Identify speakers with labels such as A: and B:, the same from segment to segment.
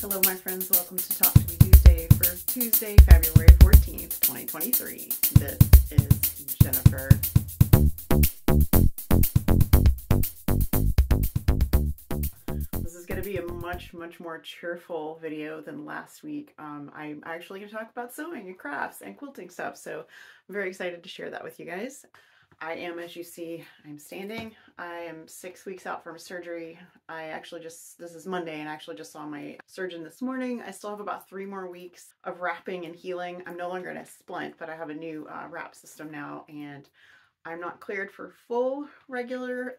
A: Hello my friends, welcome to Talk to Me Tuesday for Tuesday, February 14th, 2023. This is Jennifer. This is going to be a much more cheerful video than last week. I'm actually going to talk about sewing and crafts and quilting stuff, so I'm very excited to share that with you guys. I am, as you see, I'm standing. I am 6 weeks out from surgery. This is Monday, and I actually just saw my surgeon this morning. I still have about 3 more weeks of wrapping and healing. I'm no longer in a splint, but I have a new wrap system now, and I'm not cleared for full regular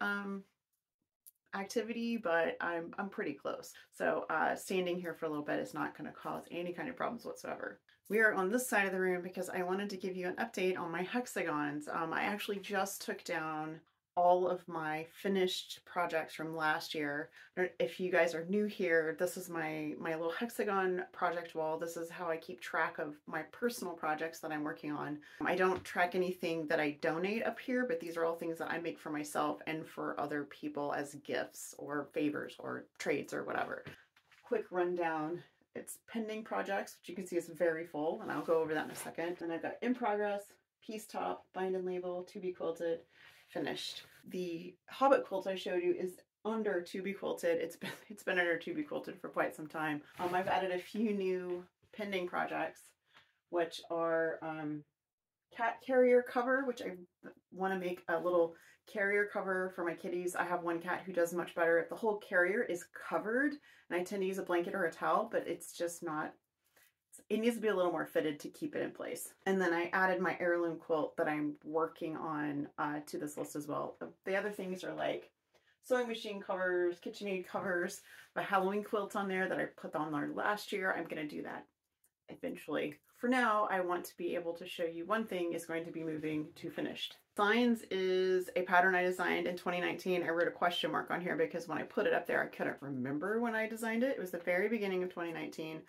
A: activity, but I'm pretty close. So standing here for a little bit is not going to cause any kind of problems whatsoever. We are on this side of the room because I wanted to give you an update on my hexagons. I actually just took down all of my finished projects from last year. If you guys are new here, this is my little hexagon project wall. This is how I keep track of my personal projects that I'm working on. I don't track anything that I donate up here, but these are all things that I make for myself and for other people as gifts or favors or trades or whatever. Quick rundown. It's pending projects, which you can see is very full, and I'll go over that in a second. And I've got in progress, piece top, bind and label, to be quilted, finished. The Hobbit quilt I showed you is under to be quilted. It's been under to be quilted for quite some time. I've added a few new pending projects, which are cat carrier cover, which I want to make a little carrier cover for my kitties. I have one cat who does much better if the whole carrier is covered, and I tend to use a blanket or a towel, but it's just not, it needs to be a little more fitted to keep it in place. And then I added my heirloom quilt that I'm working on to this list as well. The other things are like sewing machine covers, KitchenAid covers, the Halloween quilts on there that I put on there last year. I'm going to do that eventually. For now, I want to be able to show you one thing is going to be moving to finished. Signs is a pattern I designed in 2019. I wrote a question mark on here because when I put it up there, I couldn't remember when I designed it. It was the very beginning of 2019.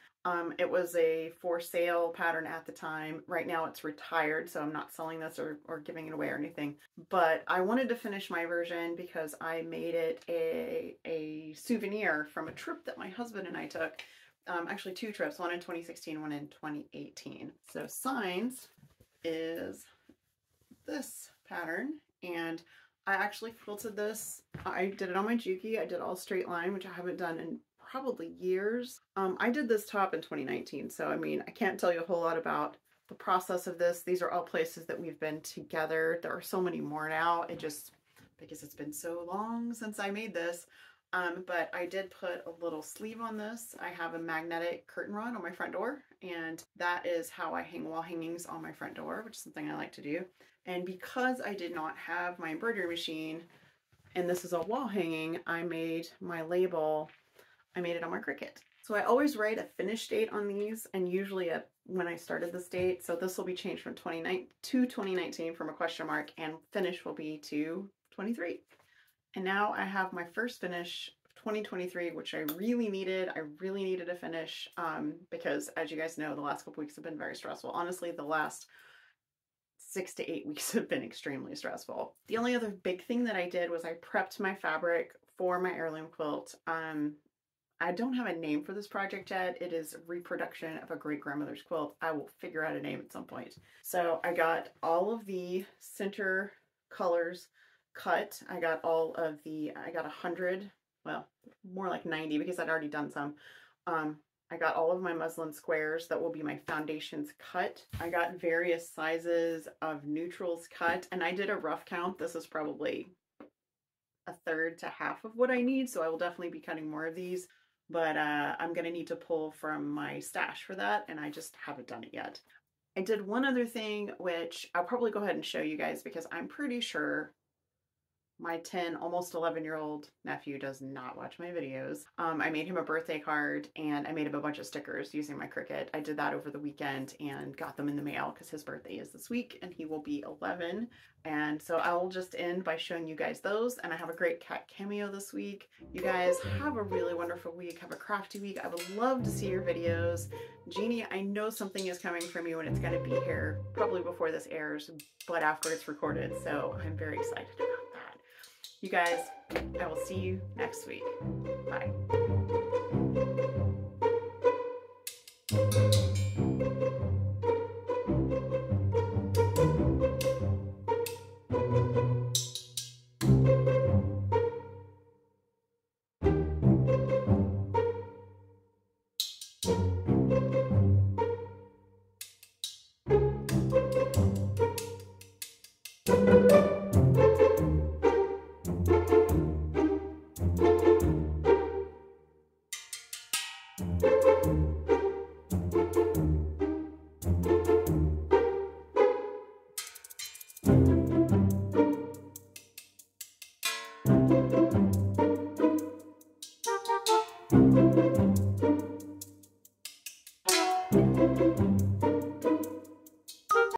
A: It was a for sale pattern at the time. Right now it's retired, so I'm not selling this or giving it away or anything. But I wanted to finish my version because I made it a souvenir from a trip that my husband and I took. Actually 2 trips, one in 2016, one in 2018. So signs is this pattern, and I actually quilted this. I did it on my Juki. I did all straight line, which I haven't done in probably years. I did this top in 2019, so I mean, I can't tell you a whole lot about the process of this. These are all places that we've been together. There are so many more now. It just, because it's been so long since I made this. But I did put a little sleeve on this. I have a magnetic curtain rod on my front door, and that is how I hang wall hangings on my front door, which is something I like to do. And because I did not have my embroidery machine, and this is a wall hanging, I made my label, I made it on my Cricut. So I always write a finish date on these, and usually when I started this date. So this will be changed from 2019 from a question mark, and finish will be to 23. And now I have my first finish of 2023, which I really needed. I really needed a finish because, as you guys know, the last couple weeks have been very stressful. Honestly, the last 6 to 8 weeks have been extremely stressful. The only other big thing that I did was I prepped my fabric for my heirloom quilt. I don't have a name for this project yet. It is a reproduction of a great-grandmother's quilt. I will figure out a name at some point. So I got all of the center colors cut. I got all of the, I got 100, well, more like 90 because I'd already done some. I got all of my muslin squares that will be my foundations cut. I got various sizes of neutrals cut, and I did a rough count. This is probably 1/3 to half of what I need, so I will definitely be cutting more of these, but I'm going to need to pull from my stash for that, and I just haven't done it yet. I did one other thing, which I'll probably go ahead and show you guys because I'm pretty sure my 10, almost 11-year-old nephew does not watch my videos. I made him a birthday card, and I made him a bunch of stickers using my Cricut. I did that over the weekend and got them in the mail because his birthday is this week and he will be 11. And so I will just end by showing you guys those. And I have a great Cat Cameo this week. You guys have a really wonderful week. Have a crafty week. I would love to see your videos. Jeannie, I know something is coming from you, and it's going to be here probably before this airs, but after it's recorded. So I'm very excited about that. You guys, I will see you next week. Bye. you.